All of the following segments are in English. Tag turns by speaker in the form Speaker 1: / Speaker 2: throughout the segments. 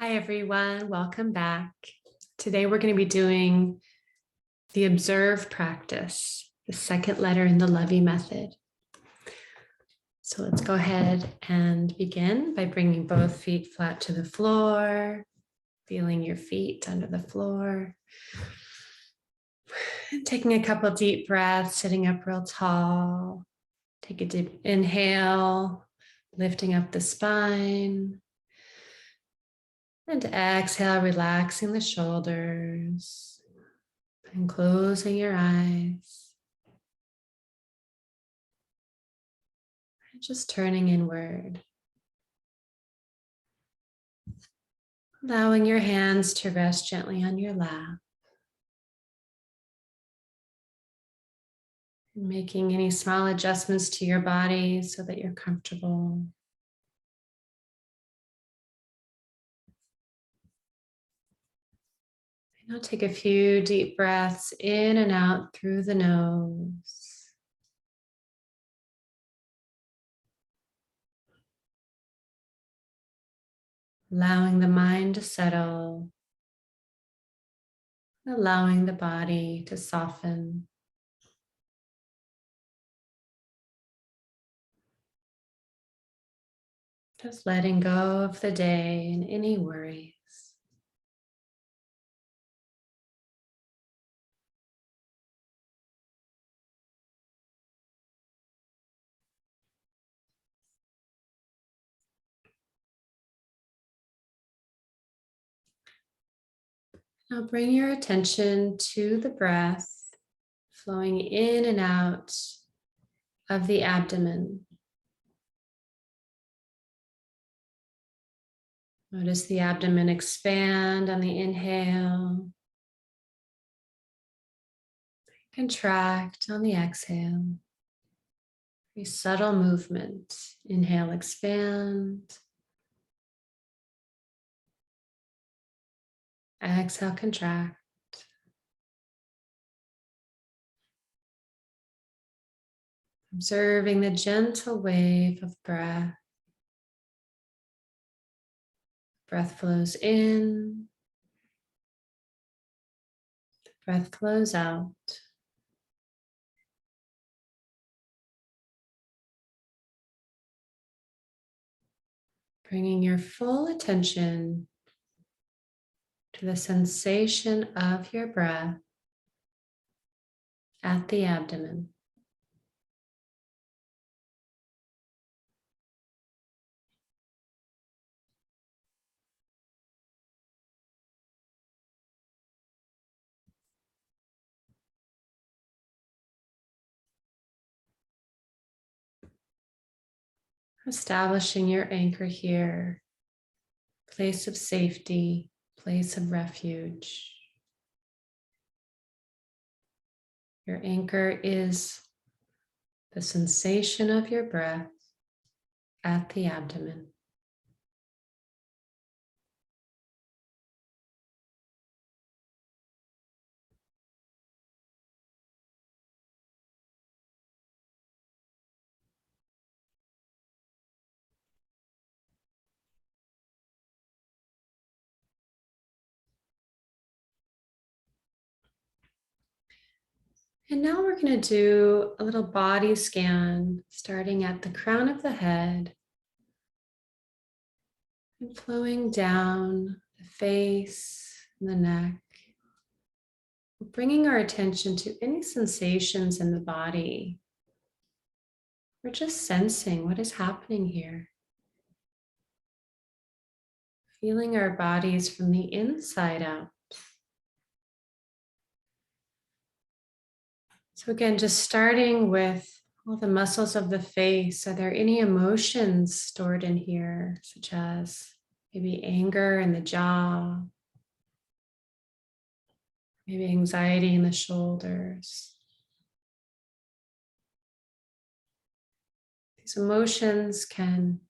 Speaker 1: Hi, everyone. Welcome back. Today, we're going to be doing the observe practice, the second letter in the LOVEE Method. So let's go ahead and begin by bringing both feet flat to the floor, feeling your feet under the floor, and taking a couple deep breaths, sitting up real tall. Take a deep inhale, lifting up the spine. And exhale, relaxing the shoulders and closing your eyes. And just turning inward. Allowing your hands to rest gently on your lap. And making any small adjustments to your body so that you're comfortable. Now take a few deep breaths in and out through the nose. Allowing the mind to settle. Allowing the body to soften. Just letting go of the day and any worries. Now bring your attention to the breath flowing in and out of the abdomen. Notice the abdomen expand on the inhale, contract on the exhale. A subtle movement. Inhale, expand. Exhale, contract. Observing the gentle wave of breath. Breath flows in. Breath flows out. Bringing your full attention to the sensation of your breath at the abdomen. Establishing your anchor here, place of safety, place of refuge. Your anchor is the sensation of your breath at the abdomen. And now we're going to do a little body scan, starting at the crown of the head and flowing down the face and the neck. Bringing our attention to any sensations in the body. We're just sensing what is happening here. Feeling our bodies from the inside out. So again, just starting with all the muscles of the face. Are there any emotions stored in here, such as maybe anger in the jaw, maybe anxiety in the shoulders? These emotions can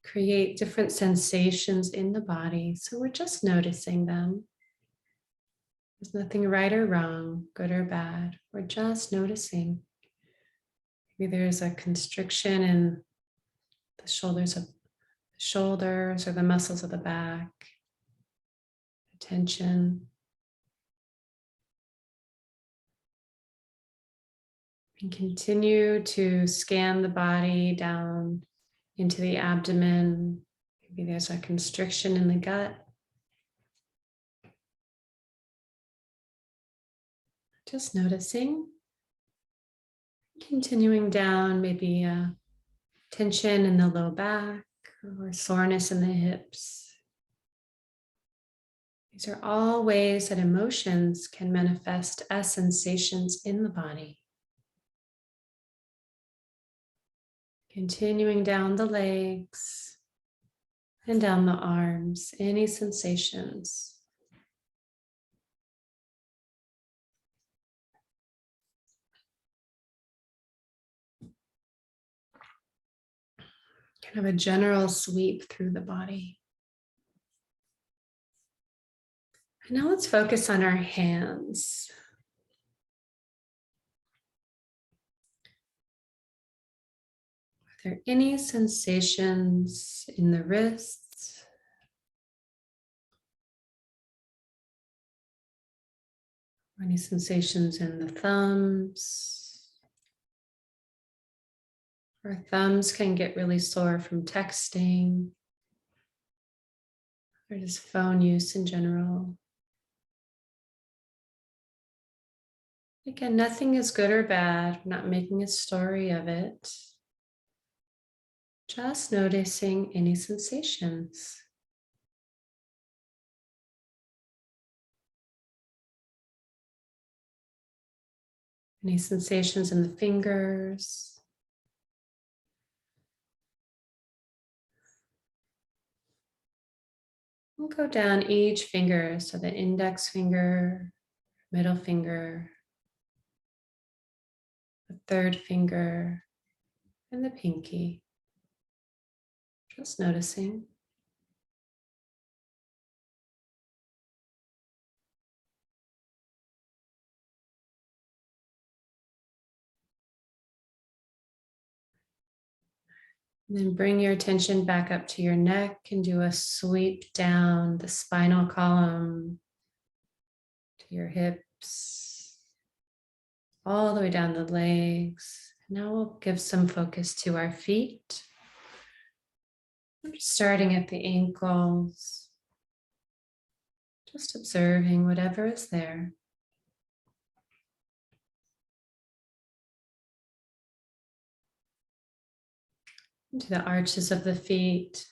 Speaker 1: create different sensations in the body, so we're just noticing them. There's nothing right or wrong, good or bad. We're just noticing. Maybe there's a constriction in the shoulders shoulders or the muscles of the back, tension. And continue to scan the body down into the abdomen. Maybe there's a constriction in the gut. Just noticing. Continuing down, maybe a tension in the low back or soreness in the hips. These are all ways that emotions can manifest as sensations in the body. Continuing down the legs and down the arms, any sensations. Kind of a general sweep through the body. And now let's focus on our hands. Are there any sensations in the wrists? Or any sensations in the thumbs? Our thumbs can get really sore from texting or just phone use in general. Again, nothing is good or bad. We're not making a story of it. Just noticing any sensations. Any sensations in the fingers. We'll go down each finger, so the index finger, middle finger, the third finger, and the pinky. Just noticing. And then bring your attention back up to your neck and do a sweep down the spinal column to your hips, all the way down the legs. Now we'll give some focus to our feet. We're starting at the ankles, just observing whatever is there. Into the arches of the feet.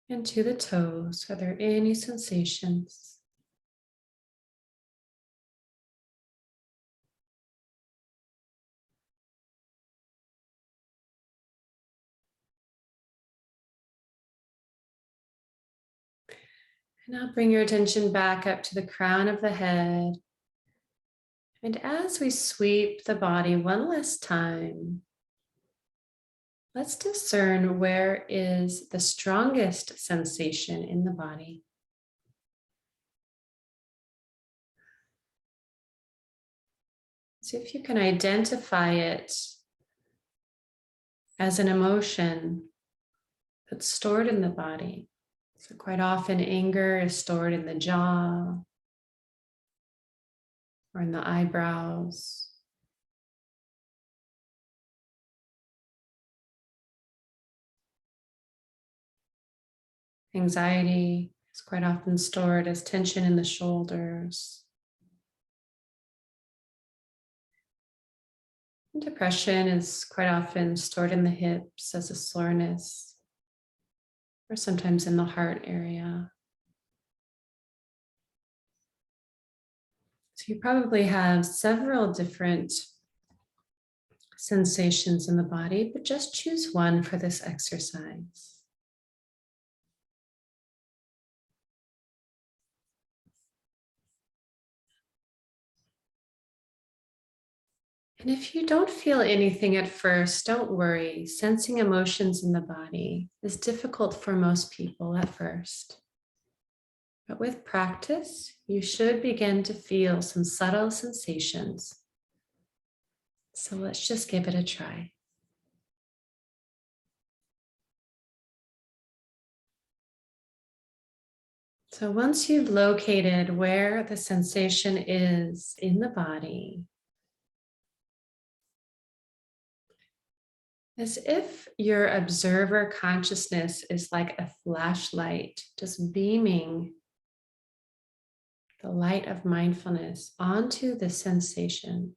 Speaker 1: And to the toes. Are there any sensations? And now bring your attention back up to the crown of the head. And as we sweep the body one last time, let's discern where is the strongest sensation in the body. See if you can identify it as an emotion that's stored in the body. So quite often anger is stored in the jaw or in the eyebrows. Anxiety is quite often stored as tension in the shoulders. Depression is quite often stored in the hips as a soreness, or sometimes in the heart area. So you probably have several different sensations in the body, but just choose one for this exercise. And if you don't feel anything at first, don't worry. Sensing emotions in the body is difficult for most people at first. But with practice, you should begin to feel some subtle sensations. So let's just give it a try. So once you've located where the sensation is in the body, as if your observer consciousness is like a flashlight, just beaming the light of mindfulness onto the sensation.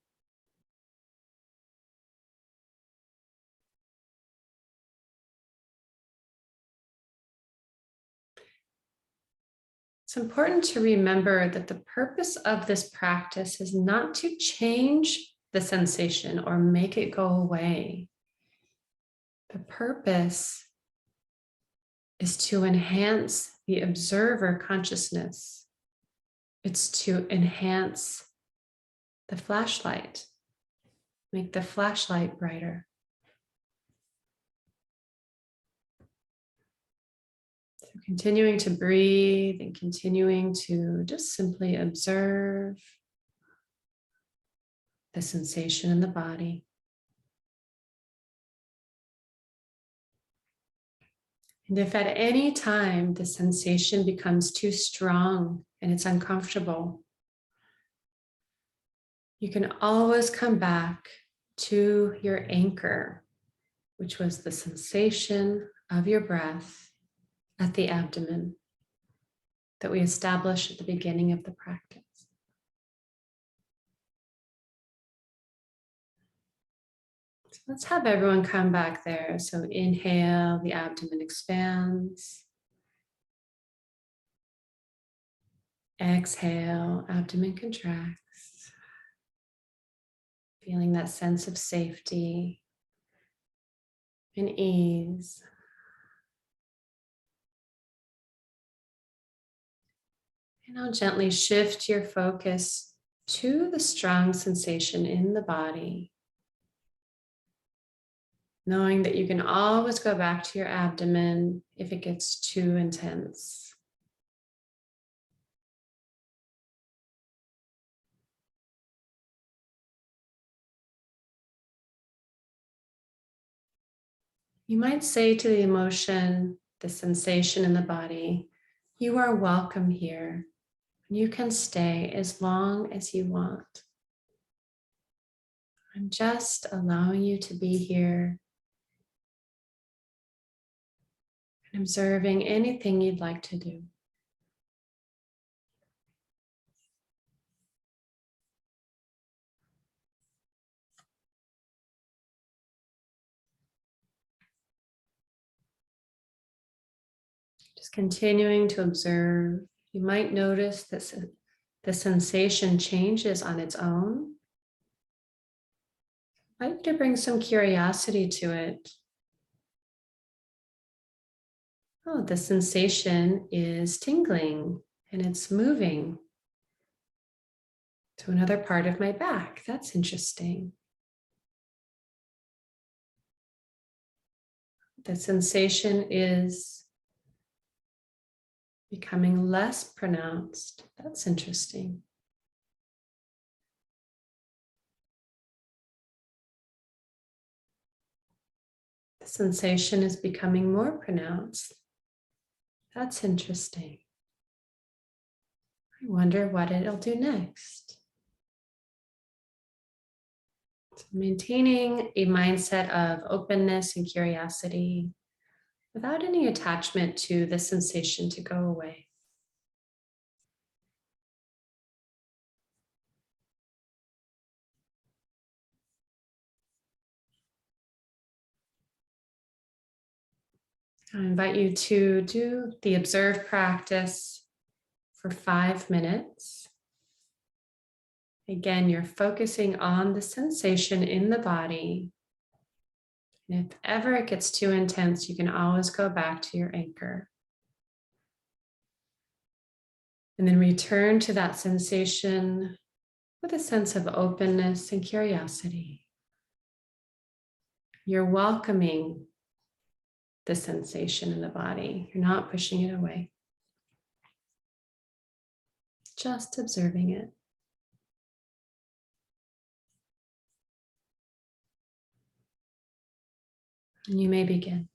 Speaker 1: It's important to remember that the purpose of this practice is not to change the sensation or make it go away. The purpose is to enhance the observer consciousness. It's to enhance the flashlight, make the flashlight brighter. So continuing to breathe and continuing to just simply observe the sensation in the body. And if at any time the sensation becomes too strong and it's uncomfortable, you can always come back to your anchor, which was the sensation of your breath at the abdomen that we established at the beginning of the practice. So let's have everyone come back there. So inhale, the abdomen expands. Exhale, abdomen contracts. Feeling that sense of safety and ease. And now gently shift your focus to the strong sensation in the body, knowing that you can always go back to your abdomen if it gets too intense. You might say to the emotion, the sensation in the body, you are welcome here. You can stay as long as you want. I'm just allowing you to be here and observing anything you'd like to do. Just continuing to observe. You might notice that the sensation changes on its own. I'd like to bring some curiosity to it. Oh, the sensation is tingling and it's moving to another part of my back. That's interesting. The sensation is becoming less pronounced. That's interesting. The sensation is becoming more pronounced. That's interesting. I wonder what it'll do next. So maintaining a mindset of openness and curiosity without any attachment to the sensation to go away. I invite you to do the observe practice for 5 minutes. Again, you're focusing on the sensation in the body. And if ever it gets too intense, you can always go back to your anchor. And then return to that sensation with a sense of openness and curiosity. You're welcoming the sensation in the body. You're not pushing it away. Just observing it. And you may begin.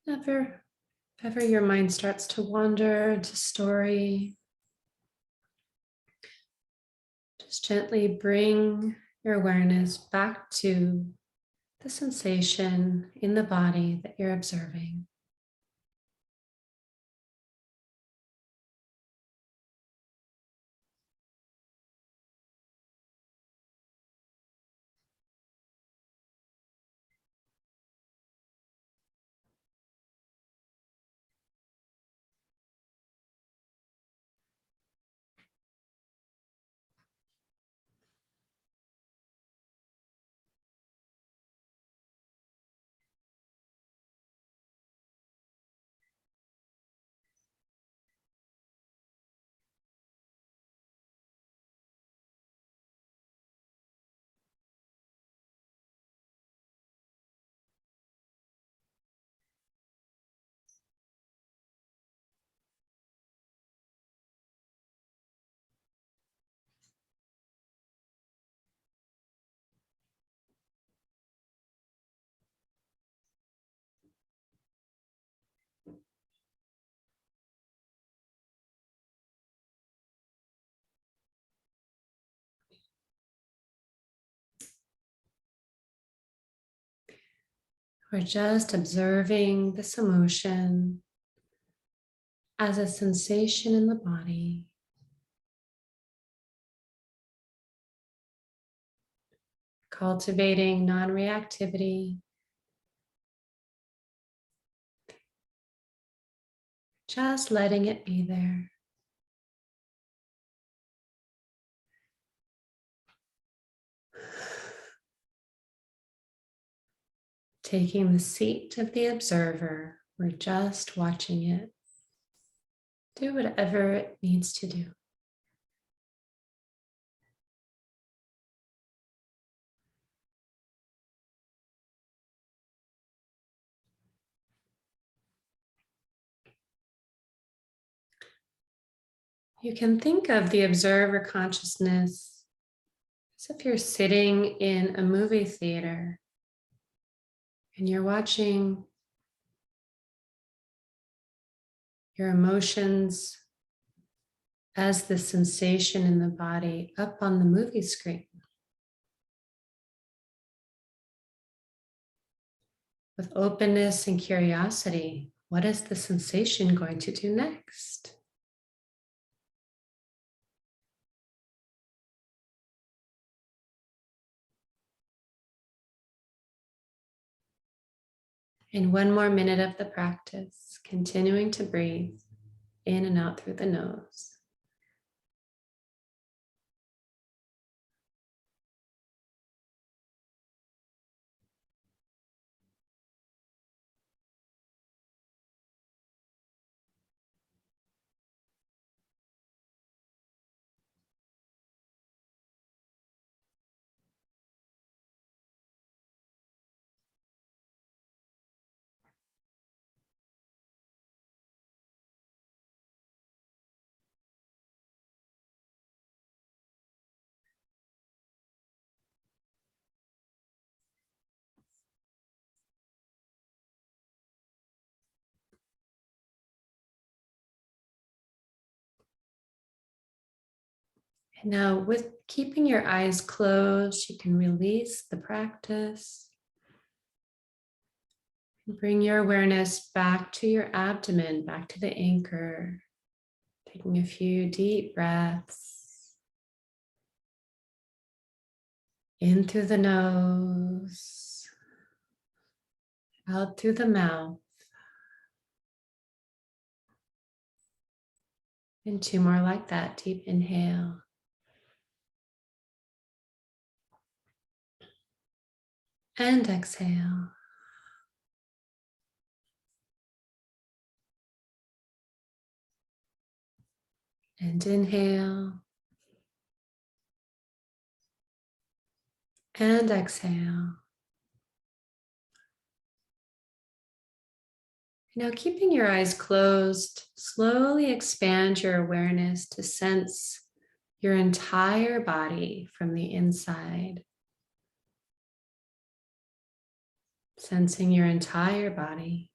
Speaker 1: If ever your mind starts to wander into story, just gently bring your awareness back to the sensation in the body that you're observing. We're just observing this emotion as a sensation in the body, cultivating non-reactivity, just letting it be there. Taking the seat of the observer, we're just watching it do whatever it needs to do. You can think of the observer consciousness as if you're sitting in a movie theater and you're watching your emotions as the sensation in the body up on the movie screen. With openness and curiosity, what is the sensation going to do next? And one more minute of the practice, continuing to breathe in and out through the nose. And now, with keeping your eyes closed, you can release the practice. Bring your awareness back to your abdomen, back to the anchor. Taking a few deep breaths. In through the nose, out through the mouth. And two more like that. Deep inhale. And exhale. And inhale. And exhale. Now, keeping your eyes closed, slowly expand your awareness to sense your entire body from the inside. Sensing your entire body.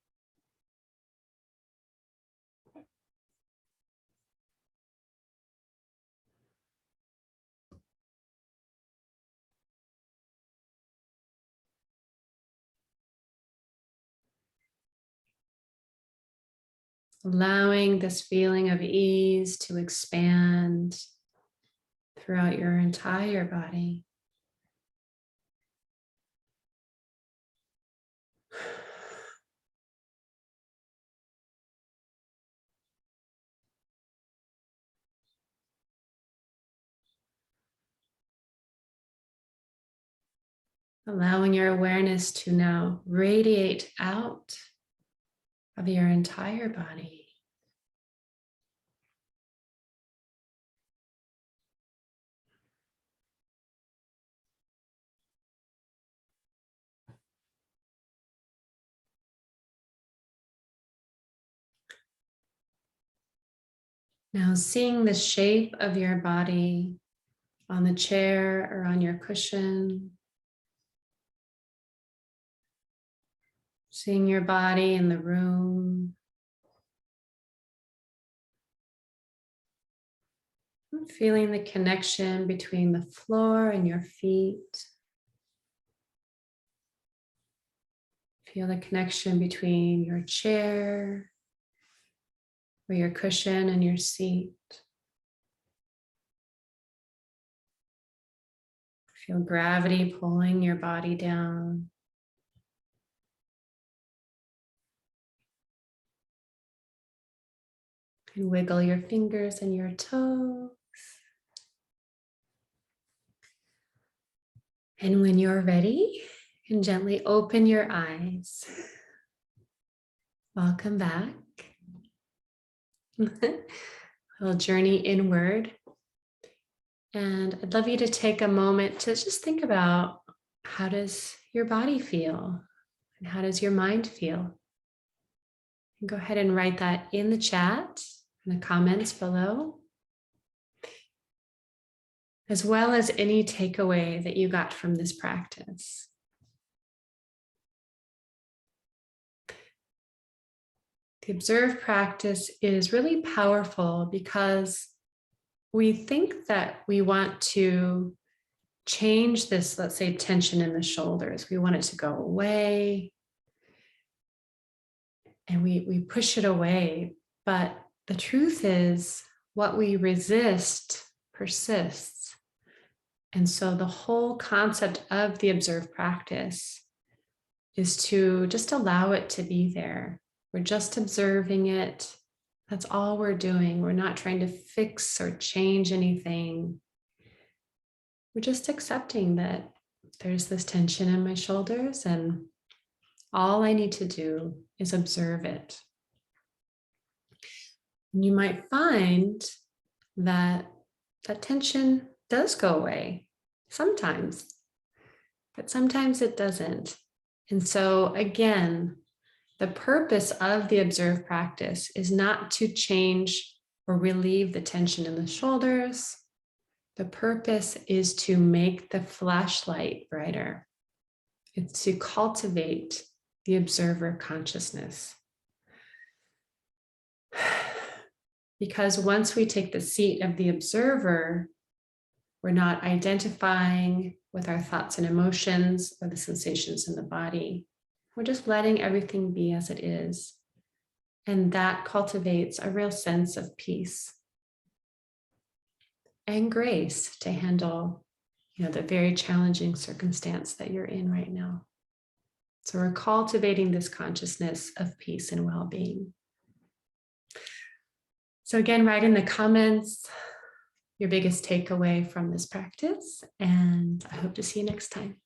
Speaker 1: allowing this feeling of ease to expand throughout your entire body. Allowing your awareness to now radiate out of your entire body. Now seeing the shape of your body on the chair or on your cushion. Seeing your body in the room. Feeling the connection between the floor and your feet. Feel the connection between your chair or your cushion and your seat. Feel gravity pulling your body down. And wiggle your fingers and your toes. And when you're ready, you can gently open your eyes. Welcome back. We'll journey inward. And I'd love you to take a moment to just think about, how does your body feel? And how does your mind feel? And go ahead and write that in the chat, in the comments below, as well as any takeaway that you got from this practice. The observed practice is really powerful because we think that we want to change this, let's say, tension in the shoulders. We want it to go away. And we push it away. But the truth is, what we resist persists. And so the whole concept of the observed practice is to just allow it to be there. We're just observing it. That's all we're doing. We're not trying to fix or change anything. We're just accepting that there's this tension in my shoulders, and all I need to do is observe it. And you might find that that tension does go away sometimes, but sometimes it doesn't. And so again, the purpose of the observed practice is not to change or relieve the tension in the shoulders. The purpose is to make the flashlight brighter. It's to cultivate the observer consciousness. Because once we take the seat of the observer, we're not identifying with our thoughts and emotions or the sensations in the body. We're just letting everything be as it is. And that cultivates a real sense of peace and grace to handle, the very challenging circumstance that you're in right now. So we're cultivating this consciousness of peace and well-being. So again, write in the comments your biggest takeaway from this practice, and I hope to see you next time.